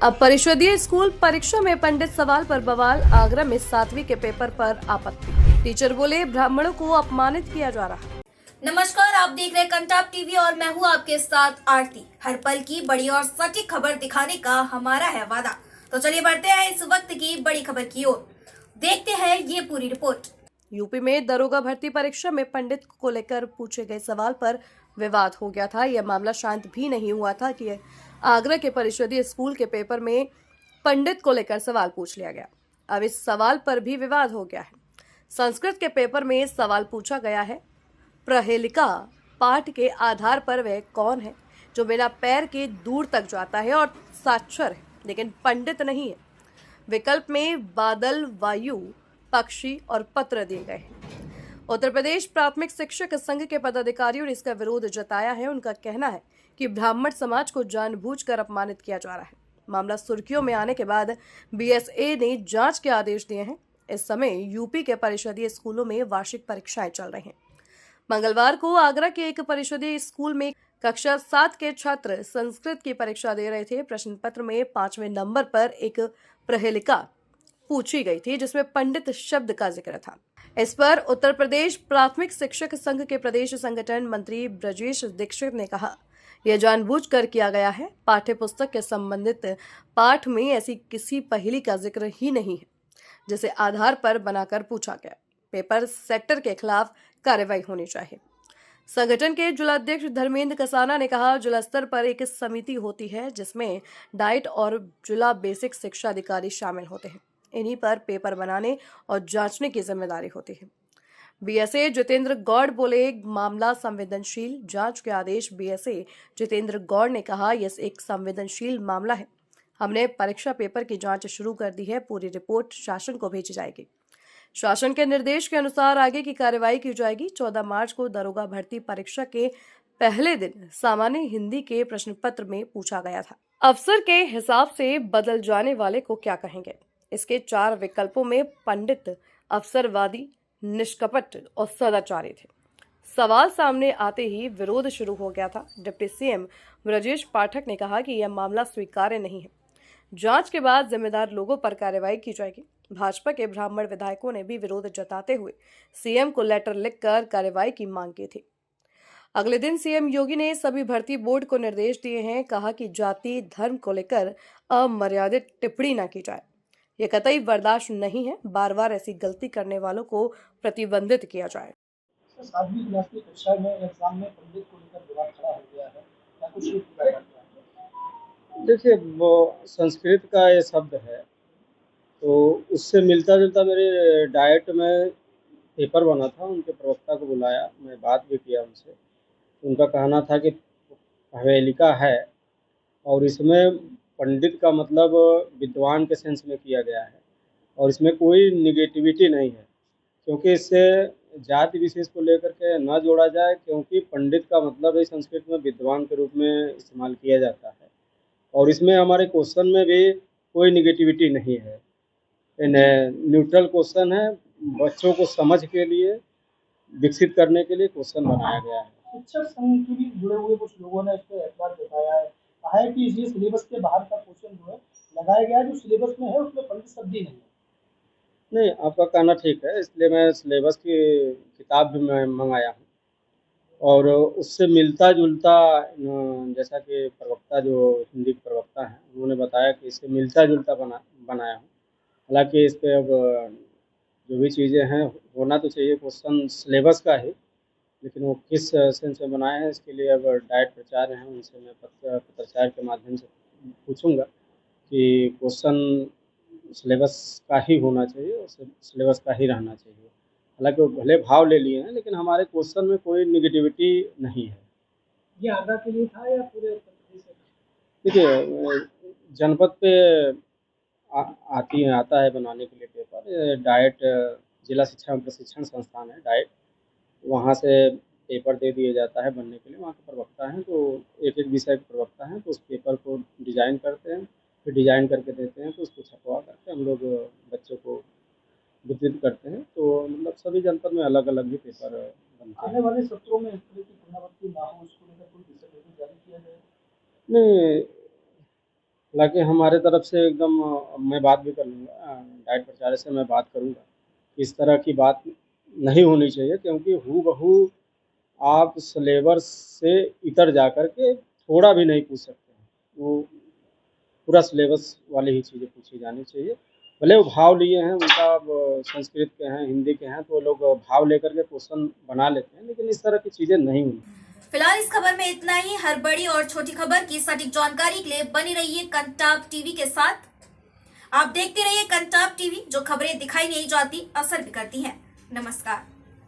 अब परिषदीय स्कूल परीक्षा में पंडित सवाल पर बवाल। आगरा में 7वीं के पेपर पर आपत्ति। टीचर बोले ब्राह्मणों को अपमानित किया जा रहा है। नमस्कार, आप देख रहे हैं कंटाप टीवी और मैं हूं आपके साथ आरती। हर पल की बड़ी और सटीक खबर दिखाने का हमारा है वादा। तो चलिए बढ़ते हैं इस वक्त की बड़ी खबर की ओर। देखते हैं ये पूरी रिपोर्ट। यूपी में दरोगा भर्ती परीक्षा में पंडित को लेकर पूछे गए सवाल पर विवाद हो गया था। यह मामला शांत भी नहीं हुआ था कि आगरा के परिषदीय स्कूल के पेपर में पंडित को लेकर सवाल पूछ लिया गया। अब इस सवाल पर भी विवाद हो गया है। संस्कृत के पेपर में सवाल पूछा गया है, प्रहेलिका पाठ के आधार पर वह कौन है जो बिना पैर के दूर तक जाता है और साक्षर है लेकिन पंडित नहीं है। विकल्प में बादल, वायु, पक्षी और पत्र दिए गए हैं। उत्तर प्रदेश प्राथमिक शिक्षक संघ के पदाधिकारियों ने इसका विरोध जताया है। उनका कहना है कि ब्राह्मण समाज को जानबूझकर अपमानित किया जा रहा है। मामला सुर्खियों में आने के बाद बीएसए ने जांच के आदेश दिए हैं। इस समय यूपी के परिषदीय स्कूलों में वार्षिक परीक्षाएं चल रही हैं। मंगलवार को आगरा के एक परिषदीय स्कूल में कक्षा 7 के छात्र संस्कृत की परीक्षा दे रहे थे। प्रश्न पत्र में 5वें नंबर पर एक प्रहेलिका पूछी गई थी जिसमें पंडित शब्द का जिक्र था। इस पर उत्तर प्रदेश प्राथमिक शिक्षक संघ के प्रदेश संगठन मंत्री ब्रजेश दीक्षित ने कहा, यह जानबूझकर किया गया है। पाठ्य पुस्तक के संबंधित पाठ में ऐसी किसी पहेली का जिक्र ही नहीं है जिसे आधार पर बनाकर पूछा गया। पेपर सेटर के खिलाफ कार्रवाई होनी चाहिए। संगठन के जिलाध्यक्ष धर्मेंद्र कसाना ने कहा, जिला स्तर पर एक समिति होती है जिसमें डाइट और जिला बेसिक शिक्षा अधिकारी शामिल होते हैं। इन्हीं पर पेपर बनाने और जांचने की जिम्मेदारी होती है। बीएसए जितेंद्र गौड़ बोले, मामला संवेदनशील, जांच के आदेश। बीएसए जितेंद्र गौड़ ने कहा, यह एक संवेदनशील मामला है। हमने परीक्षा पेपर की जांच शुरू कर दी है। पूरी रिपोर्ट शासन को भेजी जाएगी। शासन के निर्देश के अनुसार आगे की कार्रवाई की जाएगी। 14 मार्च को दरोगा भर्ती परीक्षा के पहले दिन सामान्य हिंदी के प्रश्न पत्र में पूछा गया था, अफसर के हिसाब से बदल जाने वाले को क्या कहेंगे। इसके 4 विकल्पों में पंडित, अवसरवादी, निष्कपट और सदाचारी थे। सवाल सामने आते ही विरोध शुरू हो गया था। डिप्टी सीएम ब्रजेश पाठक ने कहा कि यह मामला स्वीकार्य नहीं है। जांच के बाद जिम्मेदार लोगों पर कार्रवाई की जाएगी। भाजपा के ब्राह्मण विधायकों ने भी विरोध जताते हुए सीएम को लेटर लिखकर कार्रवाई की मांग की थी। अगले दिन सीएम योगी ने सभी भर्ती बोर्ड को निर्देश दिए हैं। कहा कि जाति धर्म को लेकर अमर्यादित टिप्पणी न की जाए। यह कतई बर्दाश्त नहीं है। बार बार ऐसी गलती करने वालों को प्रतिबंधित किया जाए। 7वीं क्लास की कक्षा में एग्जाम में पंडित को लेकर विवाद खड़ा हो गया है, क्या कुछ पूरा करना है? देखिए, वो संस्कृत का ये शब्द है तो उससे मिलता जुलता मेरे डाइट में पेपर बना था। उनके प्रवक्ता को बुलाया, मैं बात भी किया उनसे। उनका कहना था कि हवेलिका है और इसमें पंडित का मतलब विद्वान के सेंस में किया गया है और इसमें कोई निगेटिविटी नहीं है, क्योंकि इससे जाति विशेष को लेकर के न जोड़ा जाए, क्योंकि पंडित का मतलब ही संस्कृत में विद्वान के रूप में इस्तेमाल किया जाता है और इसमें हमारे क्वेश्चन में भी कोई निगेटिविटी नहीं है। न्यूट्रल क्वेश्चन है, बच्चों को समझ के लिए, विकसित करने के लिए क्वेश्चन बनाया गया है। शिक्षक संघ के भी जुड़े हुए कुछ लोगों ने इस पर एतराज जताया है, कहा है कि ये सिलेबस के बाहर का क्वेश्चन जो है लगाया गया है, जो सिलेबस में है उसमें पंडित शब्द ही नहीं है। नहीं, आपका कहना ठीक है, इसलिए मैं सिलेबस की किताब भी मैं मंगाया हूँ और उससे मिलता जुलता, जैसा कि प्रवक्ता जो हिंदी के प्रवक्ता हैं उन्होंने बताया कि इससे मिलता जुलता बनाया हूँ। हालांकि इस पर अब जो भी चीज़ें हैं होना तो चाहिए क्वेश्चन सिलेबस का ही, लेकिन वो किस सेंस में बनाए हैं इसके लिए अब डाइट प्राचार्य हैं, उनसे मैं पत्राचार के माध्यम से पूछूंगा कि क्वेश्चन सिलेबस का ही होना चाहिए और सिलेबस का ही रहना चाहिए। हालांकि वो भले भाव ले लिए हैं लेकिन हमारे क्वेश्चन में कोई निगेटिविटी नहीं है। ये आगरा के लिए था या पूरे उत्तर प्रदेश से? देखिए, जनपद पे आता है बनाने के लिए पेपर। डाइट जिला शिक्षा प्रशिक्षण संस्थान है डाइट, वहाँ से पेपर दे दिया जाता है बनने के लिए। वहाँ के प्रवक्ता हैं तो एक एक विषय के प्रवक्ता हैं, तो उस पेपर को डिज़ाइन करते हैं, फिर डिज़ाइन करके देते हैं, तो उसको छपवा करके हम लोग बच्चों को वितरित करते हैं। तो मतलब सभी जनपद में अलग अलग भी पेपर बनते हैं। आने वाले सत्रों में इस तरह की पुनरावृत्ति ना हो, उसको लेकर कोई दिशा निर्देश जारी किया जाए? नहीं, हालांकि हमारे तरफ से एकदम मैं बात भी कर लूँगा, डाइट प्रचार्य से मैं बात करूँगा। इस तरह की बात नहीं होनी चाहिए, क्योंकि हूबहू आप सिलेबस से इतर जा कर के थोड़ा भी नहीं पूछ सकते हैं। वो पूरा सिलेबस वाली ही चीज़ें पूछी जानी चाहिए। भले वो भाव लिए हैं, उनका संस्कृत के हैं, हिंदी के हैं, तो वो लोग भाव लेकर के क्वेश्चन बना लेते हैं, लेकिन इस तरह की चीज़ें नहीं होनी। फिलहाल इस खबर में इतना ही। हर बड़ी और छोटी खबर की सटीक जानकारी के लिए बनी रहिए कंटाप टीवी के साथ। आप देखते रहिए कंटाप टीवी, जो खबरें दिखाई नहीं जाती असर भी करती हैं। नमस्कार।